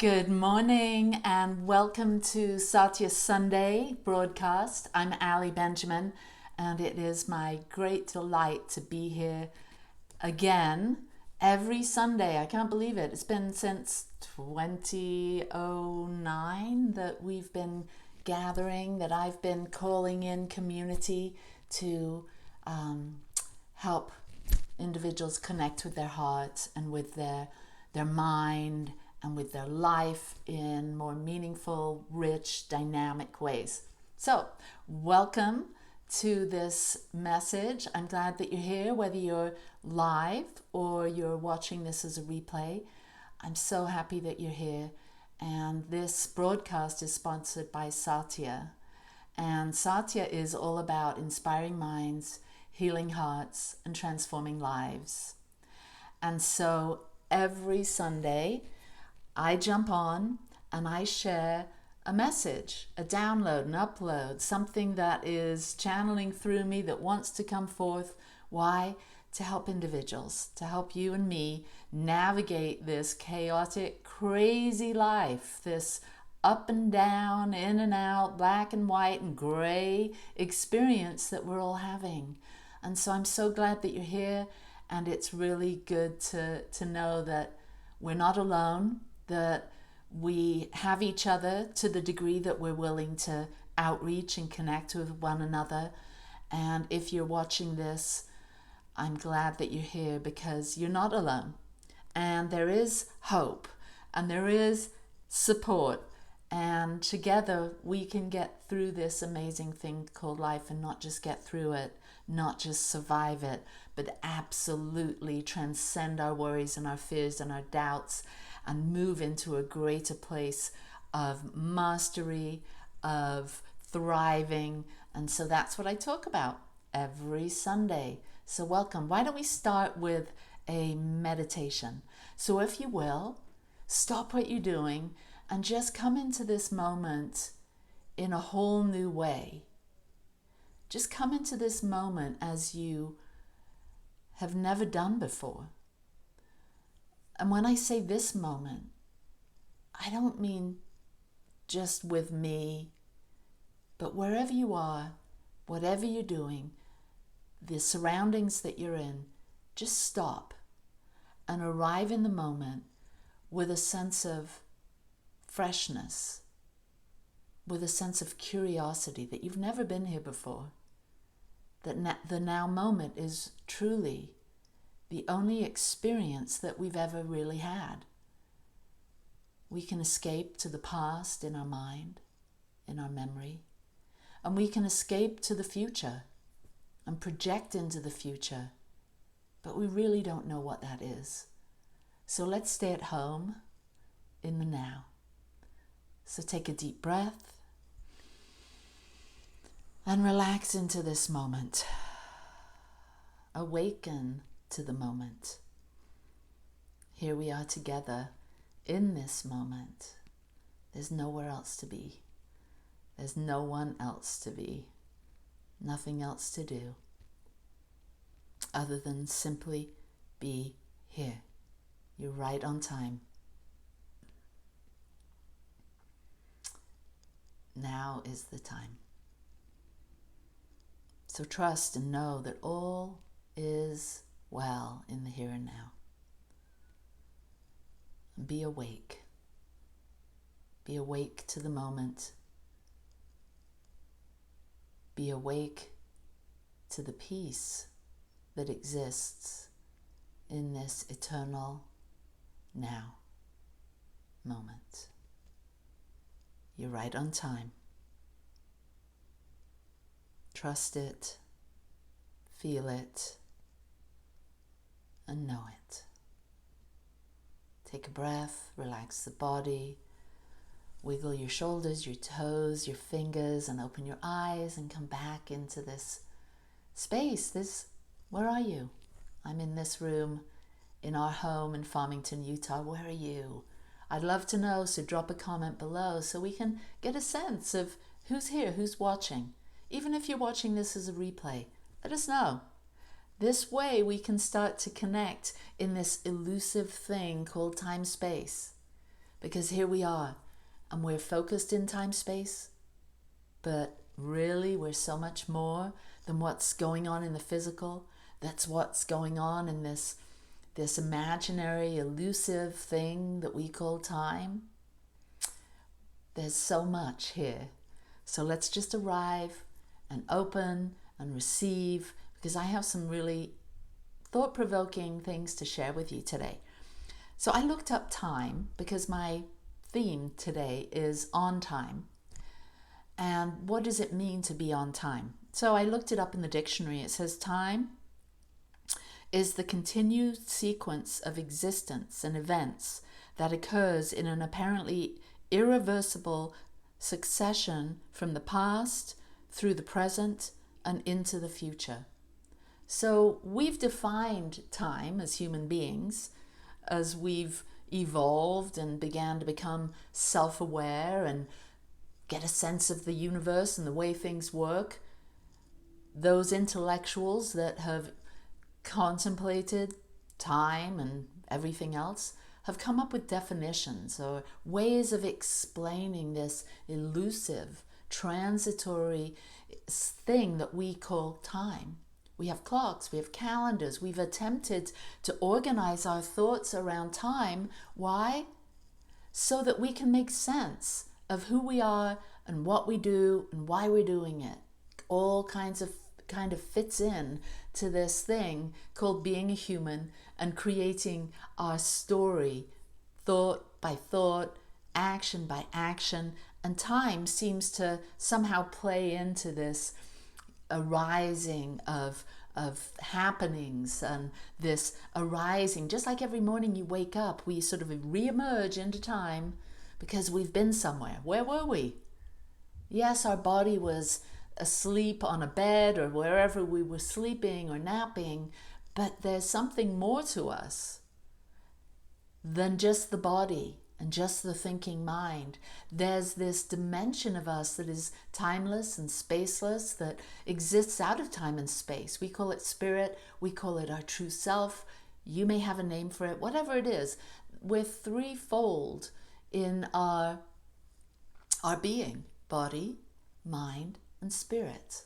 Good morning and welcome to Satya Sunday broadcast. I'm Ali Benjamin and it is my great delight to be here again every Sunday. I can't believe it. It's been since 2009 that we've been gathering, that I've been calling in community to help individuals connect with their hearts and with their mind and with their life in more meaningful, rich, dynamic ways. So, welcome to this message. I'm glad that you're here, whether you're live or you're watching this as a replay. I'm so happy that you're here. And this broadcast is sponsored by Satya. And Satya is all about inspiring minds, healing hearts, and transforming lives. And so every Sunday, I jump on and I share a message, a download, an upload, something that is channeling through me that wants to come forth. Why? To help individuals, to help you and me navigate this chaotic, crazy life, this up and down, in and out, black and white and gray experience that we're all having. And so I'm so glad that you're here, and it's really good to know that we're not alone, that we have each other to the degree that we're willing to outreach and connect with one another. And if you're watching this, I'm glad that you're here because you're not alone. And there is hope and there is support. And together we can get through this amazing thing called life, and not just get through it, not just survive it, but absolutely transcend our worries and our fears and our doubts and move into a greater place of mastery, of thriving. And so that's what I talk about every Sunday. So welcome. Why don't we start with a meditation? So if you will, stop what you're doing and just come into this moment in a whole new way. Just come into this moment as you have never done before. And when I say this moment, I don't mean just with me, but wherever you are, whatever you're doing, the surroundings that you're in, just stop and arrive in the moment with a sense of freshness, with a sense of curiosity that you've never been here before, that the now moment is truly the only experience that we've ever really had. We can escape to the past in our mind, in our memory, and we can escape to the future and project into the future, but we really don't know what that is. So let's stay at home in the now. So take a deep breath and relax into this moment. Awaken to the moment. Here we are together in this moment. There's nowhere else to be. There's no one else to be. Nothing else to do other than simply be here. You're right on time. Now is the time. So trust and know that all is well in the here and now. Be awake. Be awake to the moment. Be awake to the peace that exists in this eternal now moment. You're right on time. Trust it, feel it, and know it. Take a breath, relax the body, wiggle your shoulders, your toes, your fingers, and open your eyes and come back into this space. Where are you? I'm in this room in our home in Farmington, Utah. Where are you? I'd love to know, so drop a comment below so we can get a sense of who's here, who's watching. Even if you're watching this as a replay, let us know. This way we can start to connect in this elusive thing called time-space. Because here we are, and we're focused in time-space, but really we're so much more than what's going on in the physical. That's what's going on in this imaginary, elusive thing that we call time. There's so much here. So let's just arrive and open and receive, because I have some really thought-provoking things to share with you today. So I looked up time because my theme today is on time. And what does it mean to be on time? So I looked it up in the dictionary. It says time is the continued sequence of existence and events that occurs in an apparently irreversible succession from the past through the present and into the future. So we've defined time as human beings as we've evolved and began to become self-aware and get a sense of the universe and the way things work. Those intellectuals that have contemplated time and everything else have come up with definitions or ways of explaining this elusive, transitory thing that we call time. We have clocks, we have calendars, we've attempted to organize our thoughts around time. Why? So that we can make sense of who we are and what we do and why we're doing it. All kind of fits in to this thing called being a human and creating our story, thought by thought, action by action. And time seems to somehow play into this arising of happenings and this arising. Just like every morning you wake up, we sort of re-emerge into time because we've been somewhere. Where were we? Yes, our body was asleep on a bed or wherever we were sleeping or napping, but there's something more to us than just the body and just the thinking mind. There's this dimension of us that is timeless and spaceless, that exists out of time and space. We call it spirit, we call it our true self. You may have a name for it, whatever it is. We're threefold in our being: body, mind, and spirit.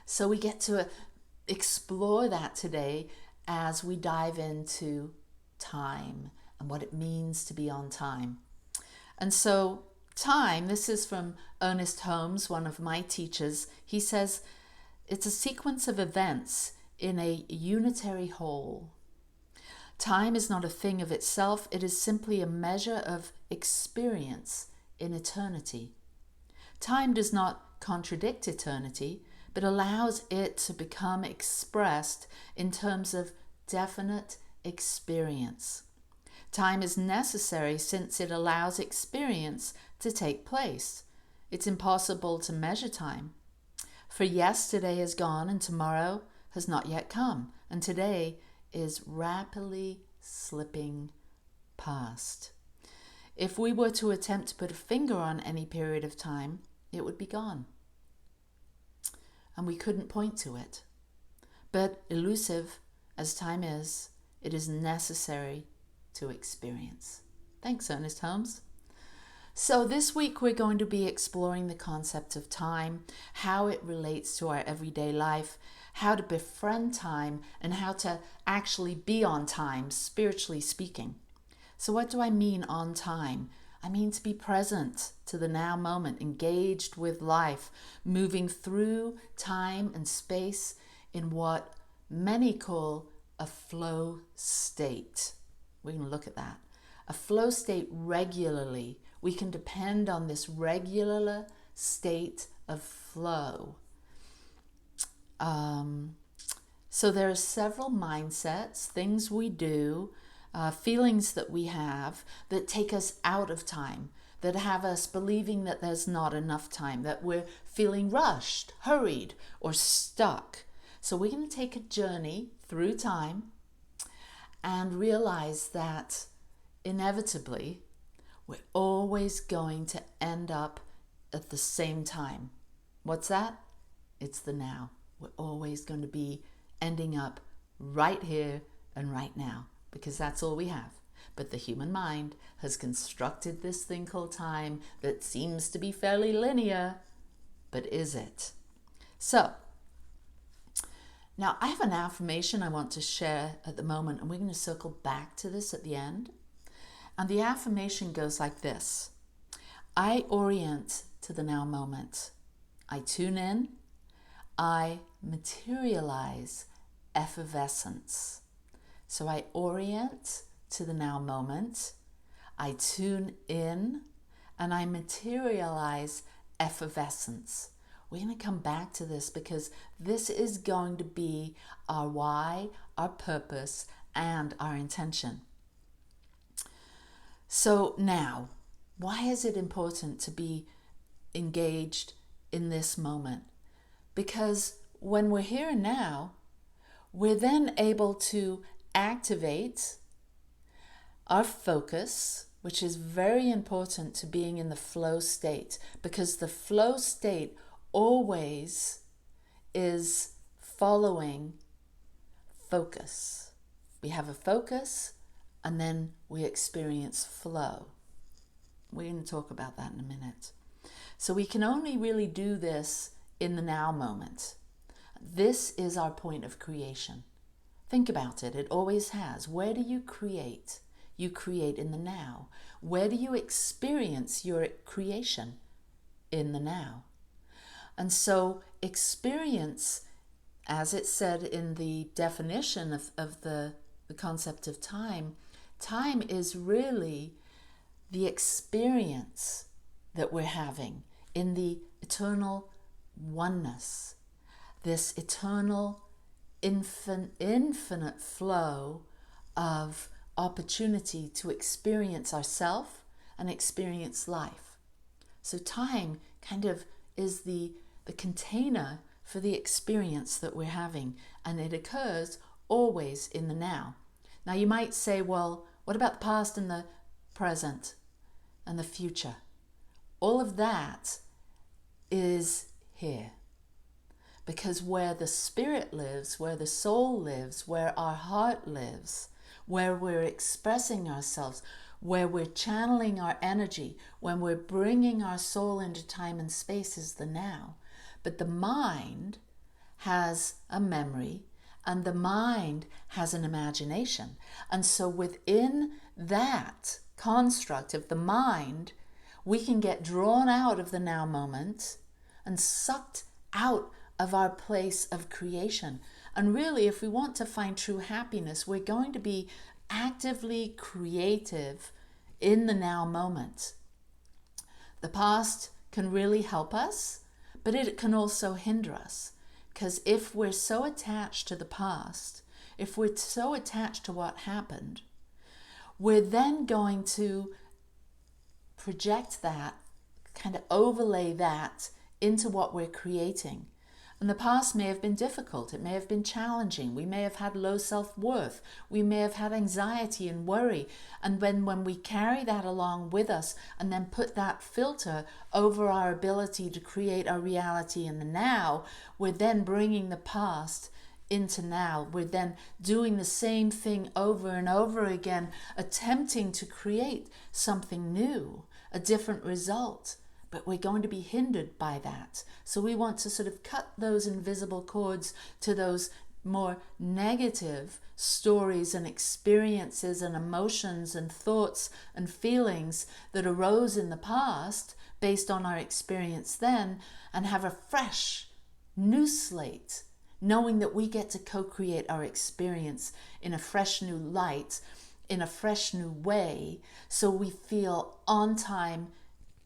So we get to explore that today as we dive into time and what it means to be on time. And so time, this is from Ernest Holmes, one of my teachers. He says, it's a sequence of events in a unitary whole. Time is not a thing of itself. It is simply a measure of experience in eternity. Time does not contradict eternity, but allows it to become expressed in terms of definite experience. Time is necessary since it allows experience to take place. It's impossible to measure time. For yesterday is gone and tomorrow has not yet come, and today is rapidly slipping past. If we were to attempt to put a finger on any period of time, it would be gone. And we couldn't point to it. But elusive as time is, it is necessary to experience. Thanks, Ernest Holmes. So this week we're going to be exploring the concept of time, how it relates to our everyday life, how to befriend time, and how to actually be on time, spiritually speaking. So what do I mean on time? I mean to be present to the now moment, engaged with life, moving through time and space in what many call a flow state. We're going to look at that. A flow state regularly. We can depend on this regular state of flow. So there are several mindsets, things we do, feelings that we have that take us out of time, that have us believing that there's not enough time, that we're feeling rushed, hurried, or stuck. So we're going to take a journey through time and realize that inevitably we're always going to end up at the same time. What's that? It's the now. We're always going to be ending up right here and right now, because that's all we have. But the human mind has constructed this thing called time that seems to be fairly linear, but is it? So, now I have an affirmation I want to share at the moment, and we're going to circle back to this at the end. And the affirmation goes like this: I orient to the now moment. I tune in. I materialize effervescence. So I orient to the now moment. I tune in, and I materialize effervescence. We're going to come back to this because this is going to be our why, our purpose, and our intention. So now, why is it important to be engaged in this moment? Because when we're here and now, we're then able to activate our focus, which is very important to being in the flow state, because the flow state always is following focus. We have a focus and then we experience flow. We're going to talk about that in a minute. So we can only really do this in the now moment. This is our point of creation. Think about it. It always has. Where do you create? You create in the now. Where do you experience your creation? In the now. And so experience, as it said in the definition of the concept of time, time is really the experience that we're having in the eternal oneness, this eternal infinite flow of opportunity to experience ourselves and experience life. So time kind of is the container for the experience that we're having, and it occurs always in the now. Now you might say, well, what about the past and the present and the future? All of that is here. Because where the spirit lives, where the soul lives, where our heart lives, where we're expressing ourselves, where we're channeling our energy, when we're bringing our soul into time and space is the now. But the mind has a memory and the mind has an imagination. And so within that construct of the mind, we can get drawn out of the now moment and sucked out of our place of creation. And really, if we want to find true happiness, we're going to be actively creative in the now moment. The past can really help us, but it can also hinder us. Because if we're so attached to the past, if we're so attached to what happened, we're then going to project that, kind of overlay that into what we're creating. And the past may have been difficult. It may have been challenging. We may have had low self-worth. We may have had anxiety and worry. And when we carry that along with us and then put that filter over our ability to create our reality in the now, we're then bringing the past into now. We're then doing the same thing over and over again, attempting to create something new, a different result. But we're going to be hindered by that. So we want to sort of cut those invisible cords to those more negative stories and experiences and emotions and thoughts and feelings that arose in the past based on our experience then, and have a fresh new slate, knowing that we get to co-create our experience in a fresh new light, in a fresh new way, so we feel on time,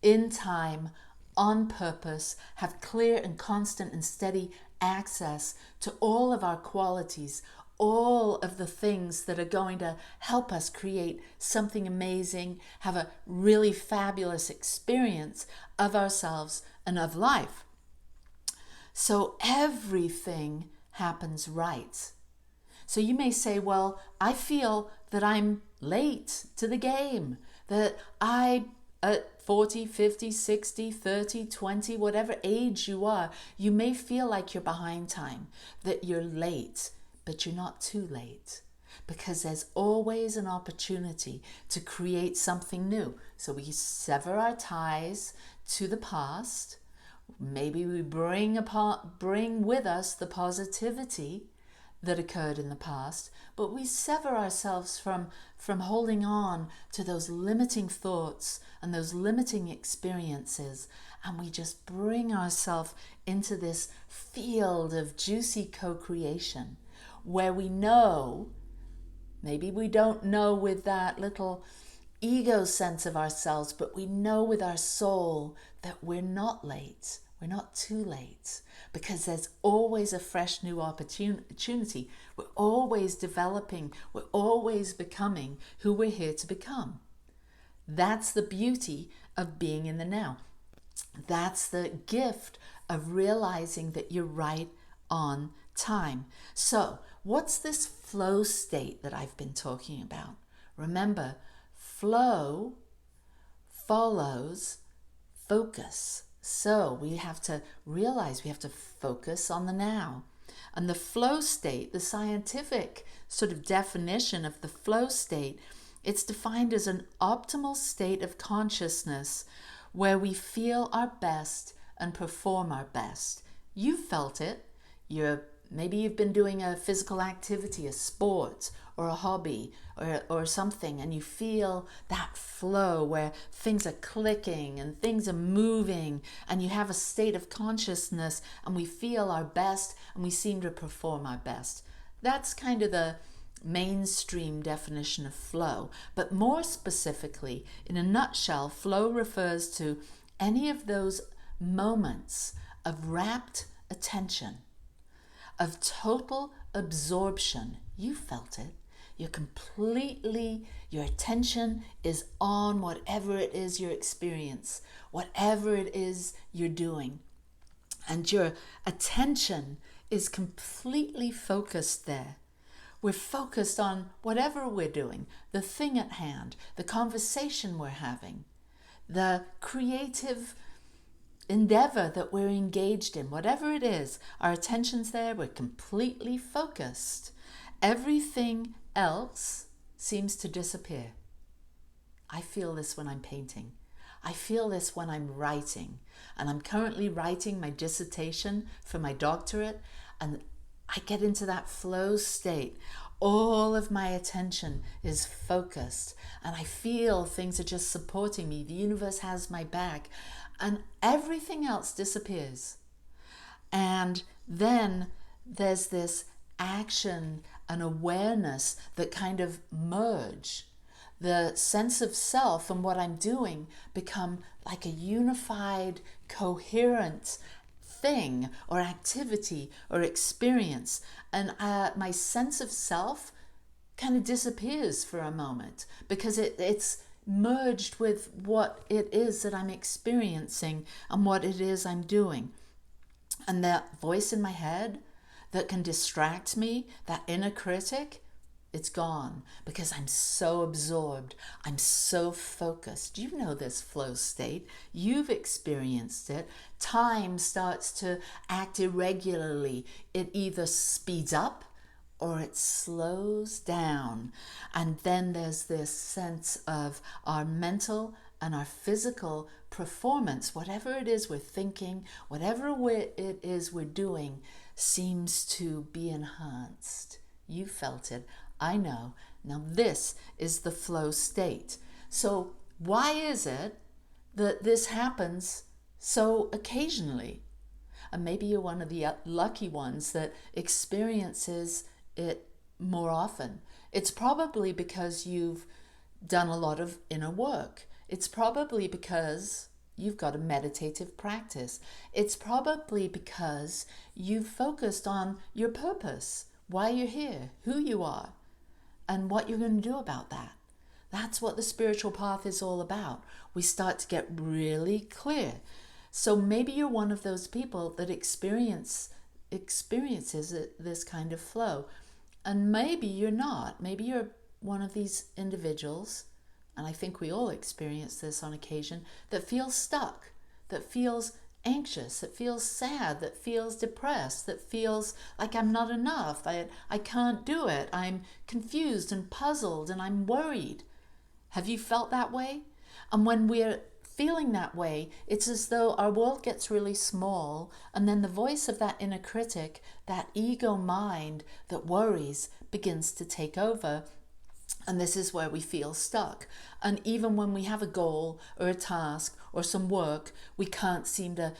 in time, on purpose, have clear and constant and steady access to all of our qualities, all of the things that are going to help us create something amazing, have a really fabulous experience of ourselves and of life. So everything happens right. So you may say, well, I feel that I'm late to the game, that at 40, 50, 60, 30, 20, whatever age you are, you may feel like you're behind time, that you're late, but you're not too late. because there's always an opportunity to create something new. So we sever our ties to the past. Maybe we bring with us the positivity that occurred in the past, but we sever ourselves from holding on to those limiting thoughts and those limiting experiences, and we just bring ourselves into this field of juicy co-creation where we know, maybe we don't know with that little ego sense of ourselves, but we know with our soul that we're not late. We're not too late, because there's always a fresh new opportunity. We're always developing. We're always becoming who we're here to become. That's the beauty of being in the now. That's the gift of realizing that you're right on time. So, what's this flow state that I've been talking about? Remember, flow follows focus. So we have to realize we have to focus on the now. And the flow state, the scientific sort of definition of the flow state, it's defined as an optimal state of consciousness where we feel our best and perform our best. You felt it. Maybe you've been doing a physical activity, a sport or a hobby or something, and you feel that flow where things are clicking and things are moving, and you have a state of consciousness, and we feel our best and we seem to perform our best. That's kind of the mainstream definition of flow. But more specifically, in a nutshell, flow refers to any of those moments of rapt attention, of total absorption. You felt it. Your attention is on whatever it is you experience, whatever it is you're doing. And your attention is completely focused there. We're focused on whatever we're doing, the thing at hand, the conversation we're having, the creative endeavor that we're engaged in, whatever it is, our attention's there, we're completely focused. Everything else seems to disappear. I feel this when I'm painting. I feel this when I'm writing. And I'm currently writing my dissertation for my doctorate, and I get into that flow state. All of my attention is focused, and I feel things are just supporting me. The universe has my back, and everything else disappears. And then there's this action and awareness that kind of merge. The sense of self and what I'm doing become like a unified, coherent thing or activity or experience. And my sense of self kind of disappears for a moment because it's merged with what it is that I'm experiencing and what it is I'm doing. And that voice in my head that can distract me, that inner critic, it's gone because I'm so absorbed. I'm so focused. You know this flow state. You've experienced it. Time starts to act irregularly. It either speeds up or it slows down. And then there's this sense of our mental and our physical performance, whatever it is we're thinking, whatever it is we're doing, seems to be enhanced. You felt it. I know. Now this is the flow state. So why is it that this happens so occasionally? And maybe you're one of the lucky ones that experiences it more often. It's probably because you've done a lot of inner work. It's probably because you've got a meditative practice. It's probably because you've focused on your purpose, why you're here, who you are, and what you're going to do about that. That's what the spiritual path is all about. We start to get really clear. So maybe you're one of those people that experiences this kind of flow. And maybe you're not. Maybe you're one of these individuals, and I think we all experience this on occasion, that feels stuck, that feels anxious, that feels sad, that feels depressed, that feels like I'm not enough, I can't do it, I'm confused and puzzled and I'm worried. Have you felt that way? And when we're feeling that way, it's as though our world gets really small, and then the voice of that inner critic, that ego mind that worries, begins to take over. And this is where we feel stuck. And even when we have a goal or a task or some work, we can't seem to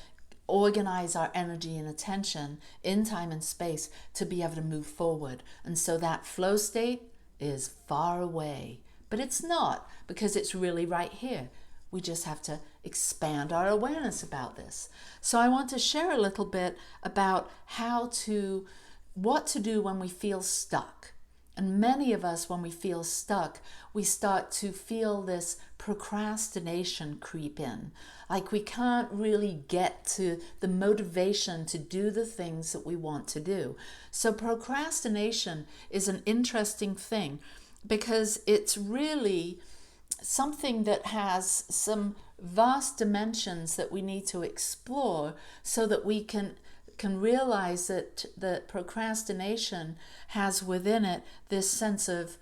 organize our energy and attention in time and space to be able to move forward. And so that flow state is far away. But it's not, because it's really right here. We just have to expand our awareness about this. So I want to share a little bit about what to do when we feel stuck. And many of us, when we feel stuck, we start to feel this procrastination creep in. Like we can't really get to the motivation to do the things that we want to do. So procrastination is an interesting thing, because it's really something that has some vast dimensions that we need to explore, so that we can realize that the procrastination has within it this sense of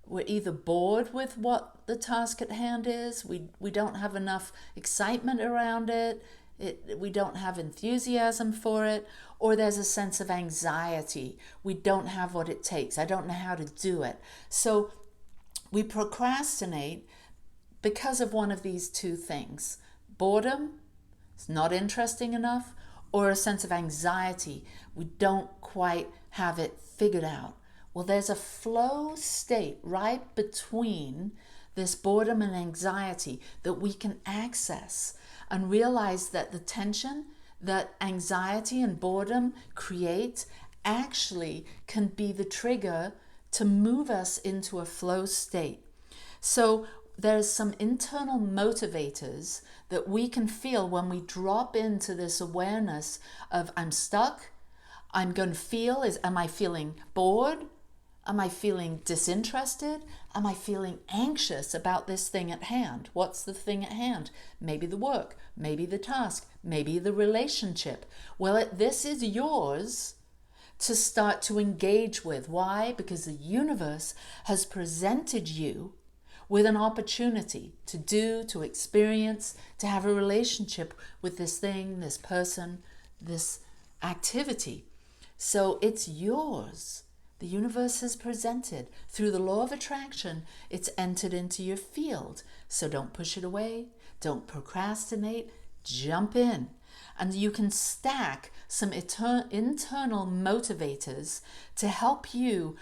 we're either bored with what the task at hand is, we don't have enough excitement around it, we don't have enthusiasm for it, or there's a sense of anxiety. We don't have what it takes. I don't know how to do it. So we procrastinate because of one of these two things: boredom, it's not interesting enough, or a sense of anxiety. We don't quite have it figured out. Well, there's a flow state right between this boredom and anxiety that we can access and realize that the tension that anxiety and boredom create actually can be the trigger to move us into a flow state. So there's some internal motivators that we can feel when we drop into this awareness of I'm stuck. I'm going to feel am I feeling bored? Am I feeling disinterested? Am I feeling anxious about this thing at hand? What's the thing at hand? Maybe the work, maybe the task, maybe the relationship. Well, this is yours to start to engage with. Why? Because the universe has presented you with an opportunity to do, to experience, to have a relationship with this thing, this person, this activity. So it's yours. The universe has presented. Through the law of attraction, it's entered into your field. So don't push it away. Don't procrastinate. Jump in. And you can stack some internal motivators to help you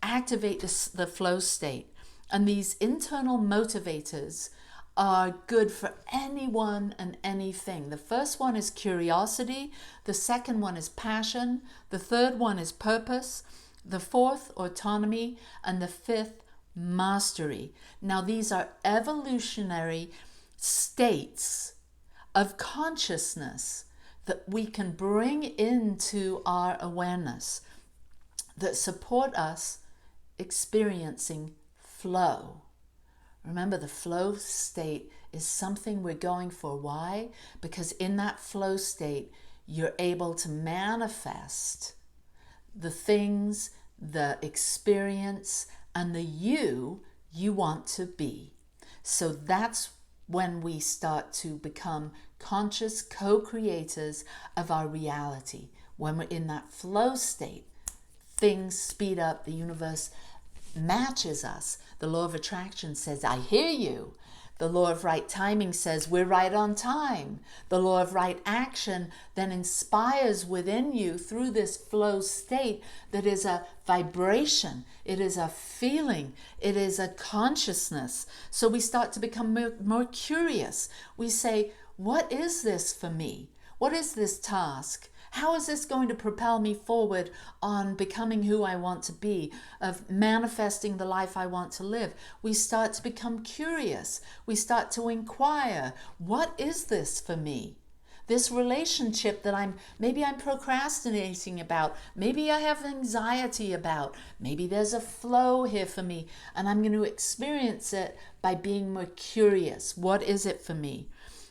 activate the flow state. And these internal motivators are good for anyone and anything. The first one is curiosity. The second one is passion. The third one is purpose. The fourth, autonomy. And the fifth, mastery. Now, these are evolutionary states of consciousness that we can bring into our awareness that support us experiencing flow. Remember, the flow state is something we're going for. Why? Because in that flow state, you're able to manifest the things, the experience, and the you want to be. So that's when we start to become conscious co-creators of our reality. When we're in that flow state, things speed up, the universe matches us. The law of attraction says, I hear you. The law of right timing says we're right on time. The law of right action then inspires within you through this flow state that is a vibration. It is a feeling. It is a consciousness. So we start to become more curious. We say, what is this for me? What is this task? How is this going to propel me forward on becoming who I want to be, of manifesting the life I want to live? We start to become curious. We start to inquire, what is this for me? This relationship that maybe I'm procrastinating about, maybe I have anxiety about, maybe there's a flow here for me, and I'm going to experience it by being more curious. What is it for me?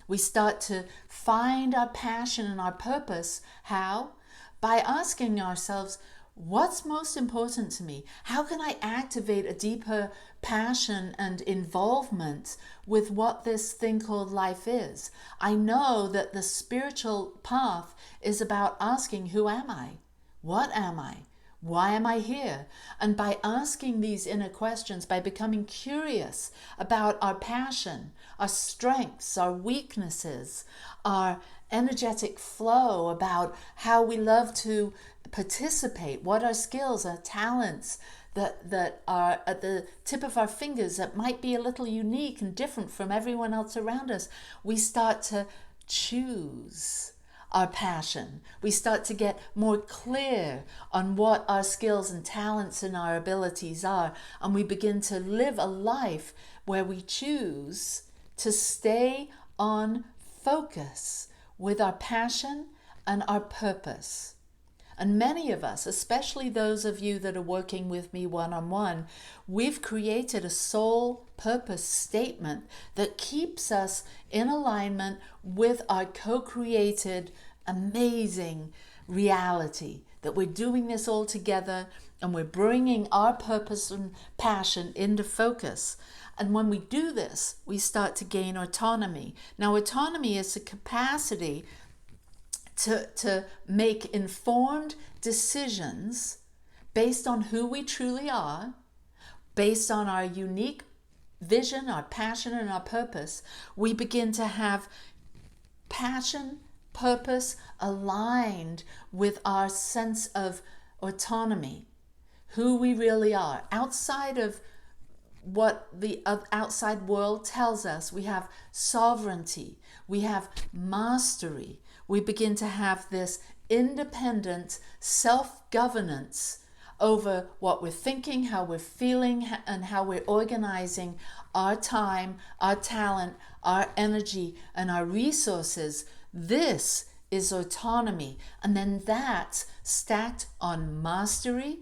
We start to find our passion and our purpose. How? By asking ourselves, what's most important to me? How can I activate a deeper passion and involvement with what this thing called life is? I know that the spiritual path is about asking, who am I? What am I? Why am I here? And by asking these inner questions, by becoming curious about our passion, our strengths, our weaknesses, our energetic flow, about how we love to participate, what our skills, our talents that are at the tip of our fingers that might be a little unique and different from everyone else around us, we start to choose our passion. We start to get more clear on what our skills and talents and our abilities are, and we begin to live a life where we choose to stay on focus with our passion and our purpose. And many of us, especially those of you that are working with me one-on-one, we've created a soul purpose statement that keeps us in alignment with our co-created amazing reality, that we're doing this all together and we're bringing our purpose and passion into focus. And when we do this, we start to gain autonomy. Now, autonomy is the capacity to make informed decisions based on who we truly are, based on our unique vision, our passion, and our purpose. We begin to have passion, purpose aligned with our sense of autonomy, who we really are. Outside of what the outside world tells us, we have sovereignty, we have mastery. We begin to have this independent self-governance over what we're thinking, how we're feeling, and how we're organizing our time, our talent, our energy, and our resources. This is autonomy. And then that's stacked on mastery,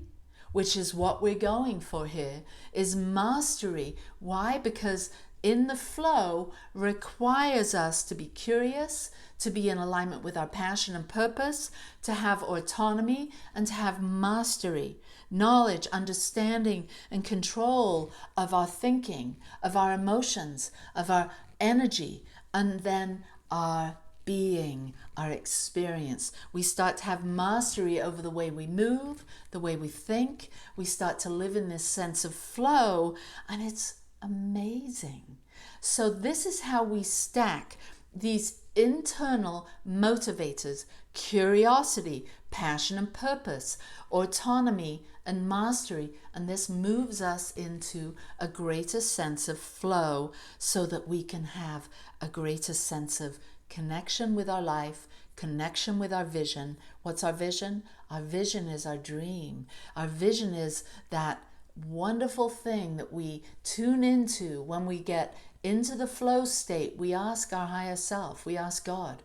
which is what we're going for here, is mastery. Why? Because in the flow requires us to be curious, to be in alignment with our passion and purpose, to have autonomy, and to have mastery, knowledge, understanding, and control of our thinking, of our emotions, of our energy, and then our being, our experience. We start to have mastery over the way we move, the way we think. We start to live in this sense of flow, and it's amazing. So this is how we stack these internal motivators: curiosity, passion and purpose, autonomy and mastery. And this moves us into a greater sense of flow so that we can have a greater sense of connection with our life, connection with our vision. What's our vision? Our vision is our dream. Our vision is that wonderful thing that we tune into when we get into the flow state. We ask our higher self, we ask God,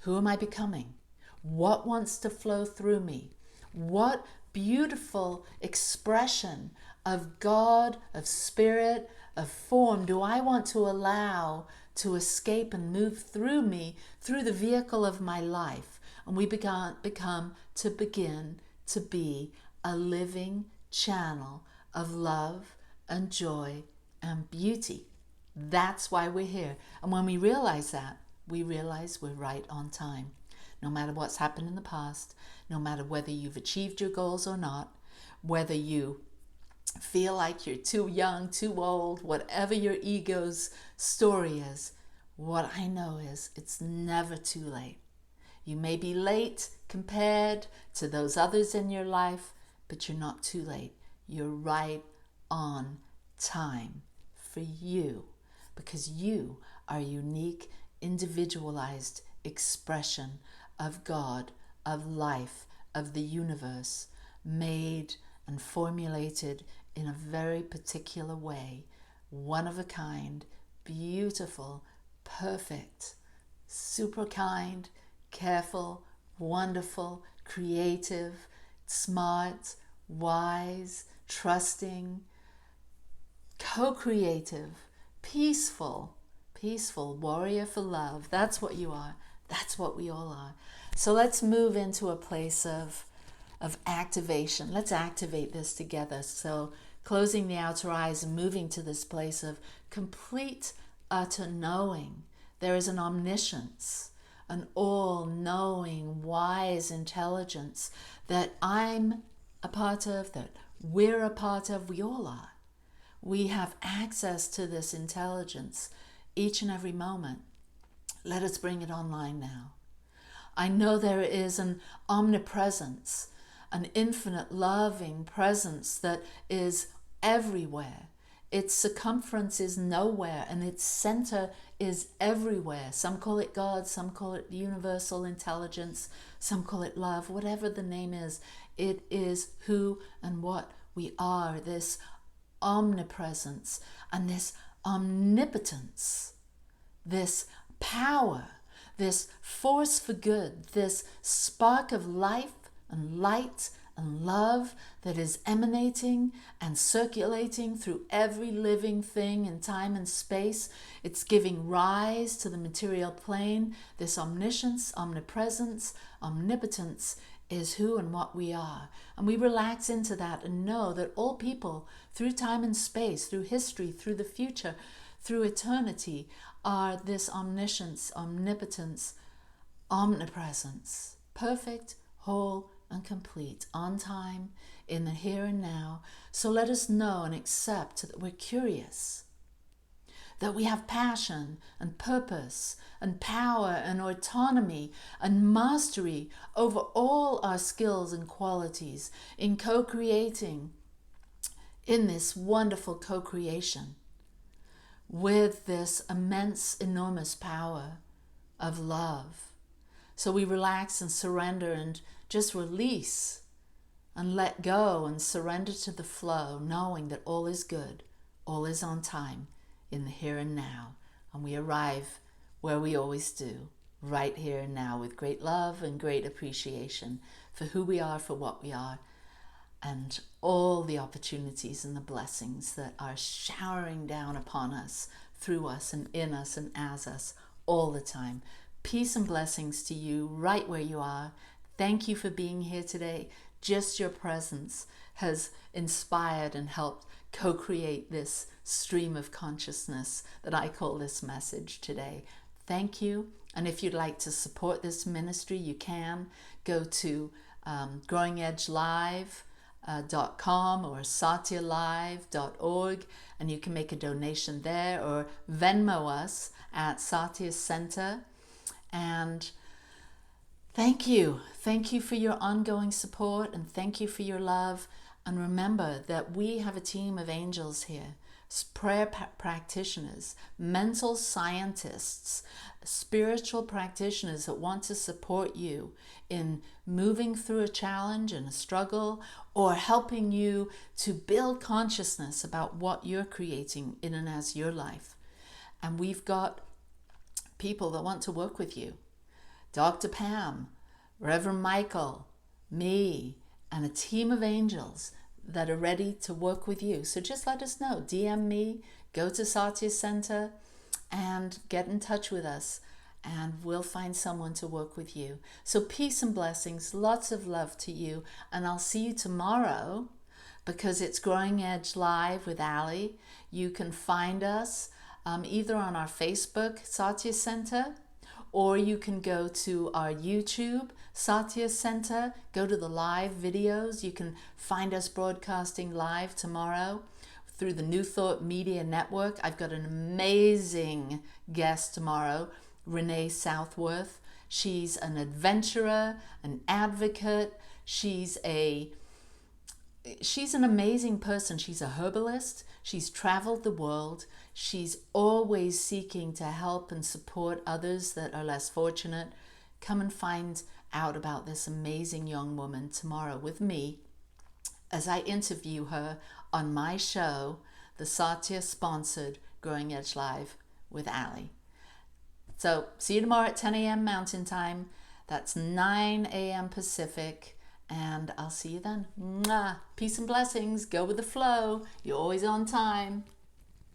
who am I becoming? What wants to flow through me? What beautiful expression of God, of spirit, of form do I want to allow to escape and move through me, through the vehicle of my life? And we begin to be a living channel of love and joy and beauty. That's why we're here. And when we realize that, we realize we're right on time. No matter what's happened in the past, no matter whether you've achieved your goals or not, whether you feel like you're too young, too old, whatever your ego's story is, what I know is it's never too late. You may be late compared to those others in your life, but you're not too late. You're right on time for you, because you are a unique, individualized expression of God, of life, of the universe, made and formulated in a very particular way, one of a kind, beautiful, perfect, super kind, careful, wonderful, creative, smart, wise, trusting, co-creative, peaceful, peaceful warrior for love. That's what you are. That's what we all are. So let's move into a place of activation. Let's activate this together. So closing the outer eyes and moving to this place of complete, utter knowing. There is an omniscience, an all-knowing, wise intelligence that I'm a part of, that we're a part of, we all are. We have access to this intelligence each and every moment. Let us bring it online now. I know there is an omnipresence, an infinite loving presence that is everywhere. Its circumference is nowhere and its center is everywhere. Some call it God, some call it universal intelligence, some call it love, whatever the name is. It is who and what we are, this omnipresence and this omnipotence, this power, this force for good, this spark of life and light and love that is emanating and circulating through every living thing in time and space. It's giving rise to the material plane. This omniscience, omnipresence, omnipotence is who and what we are. And we relax into that and know that all people, through time and space, through history, through the future, through eternity, are this omniscience, omnipotence, omnipresence, perfect, whole, and complete, on time, in the here and now. So let us know and accept that we're curious, that we have passion and purpose and power and autonomy and mastery over all our skills and qualities in co-creating, in this wonderful co-creation with this immense, enormous power of love. So we relax and surrender and just release and let go and surrender to the flow, knowing that all is good, all is on time, in the here and now. And we arrive where we always do, right here and now, with great love and great appreciation for who we are, for what we are, and all the opportunities and the blessings that are showering down upon us, through us and in us and as us all the time. Peace and blessings to you right where you are. Thank you for being here today. Just your presence has inspired and helped co-create this stream of consciousness that I call this message today. Thank you. And if you'd like to support this ministry, you can go to growingedgelive.com or satyalive.org, and you can make a donation there, or Venmo us at Satya Center. And thank you. Thank you for your ongoing support, and thank you for your love. And remember that we have a team of angels here, prayer practitioners, mental scientists, spiritual practitioners that want to support you in moving through a challenge and a struggle, or helping you to build consciousness about what you're creating in and as your life. And we've got people that want to work with you. Dr. Pam, Reverend Michael, me, and a team of angels that are ready to work with you. So just let us know. DM me, go to Satya Center, and get in touch with us, and we'll find someone to work with you. So peace and blessings, lots of love to you, and I'll see you tomorrow, because it's Growing Edge Live with Ali. You can find us either on our Facebook, Satya Center, or you can go to our YouTube, Satya Center, go to the live videos. You can find us broadcasting live tomorrow through the New Thought Media Network. I've got an amazing guest tomorrow, Renee Southworth. She's an adventurer, an advocate. She's an amazing person. She's a herbalist. She's traveled the world. She's always seeking to help and support others that are less fortunate. Come and find out about this amazing young woman tomorrow with me as I interview her on my show, the Satya sponsored Growing Edge Live with Ali. So see you tomorrow at 10 a.m. Mountain Time. That's 9 a.m. Pacific. And I'll see you then. Mwah. Peace and blessings. Go with the flow. You're always on time.